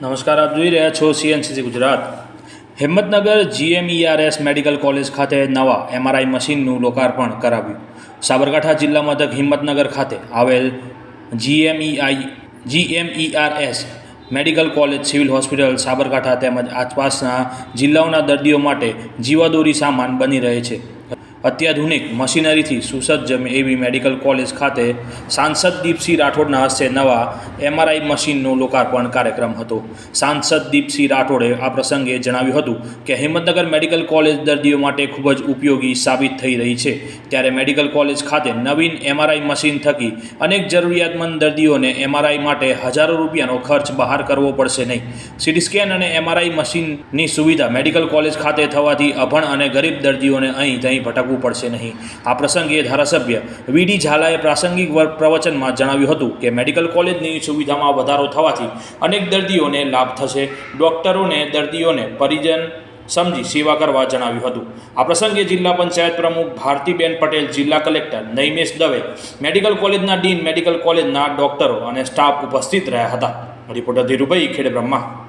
નમસ્કાર, આપ જોઈ રહ્યા છો CNCC Gujarat. Himmatnagar GMERS medical college ખાતે નવા એમઆરઆઈ મશીનનું લોકાર્પણ કરાવ્યું. સાબરકાંઠા જિલ્લા મથક હિંમતનગર ખાતે આવેલ GMERS medical college civil hospital Sabarkantha તેમજ આસપાસના જિલ્લાઓના દર્દીઓ માટે જીવાદોરી સામાન બની રહે છે. અત્યાધુનિક મશીનરીથી સુસજ્જ એવી મેડિકલ કોલેજ ખાતે સાંસદ દીપસિંહ રાઠોડના હસ્તે નવા એમઆરઆઈ મશીનનો લોકાર્પણ કાર્યક્રમ હતો. સાંસદ દીપસિંહ રાઠોડે આ પ્રસંગે જણાવ્યું હતું કે હિંમતનગર મેડિકલ કોલેજ દર્દીઓ માટે ખૂબ જ ઉપયોગી સાબિત થઈ રહી છે. ત્યારે મેડિકલ કોલેજ ખાતે નવીન એમઆરઆઈ મશીન થકી અનેક જરૂરિયાતમંદ દર્દીઓને એમઆરઆઈ માટે હજારો રૂપિયાનો ખર્ચ બહાર કરવો પડશે નહીં. સીટી સ્કેન અને એમઆરઆઈ મશીનની સુવિધા મેડિકલ કોલેજ ખાતે થવાથી અભણ અને ગરીબ દર્દીઓને અહીં ભટકવું પડશે નહીં. આ પ્રસંગે ધારાસભ્ય વીડી ઝાલાએ પ્રાસંગિક પ્રવચનમાં જણાવ્યું હતું કે મેડિકલ કોલેજની સુવિધામાં વધારો થવાથી અનેક દર્દીઓને લાભ થશે. ડોક્ટરોને દર્દીઓને પરિજન સમજી સેવા કરવા જણાવ્યું હતું. આ પ્રસંગે જિલ્લા પંચાયત પ્રમુખ ભારતીબેન પટેલ, જિલ્લા કલેક્ટર નૈમેશ દવે, મેડિકલ કોલેજના ડીન, મેડિકલ કોલેજના ડોક્ટરો અને સ્ટાફ ઉપસ્થિત રહ્યા હતા. રિપોર્ટર ધીરુભાઈ, ખેડબ્રહ્મા.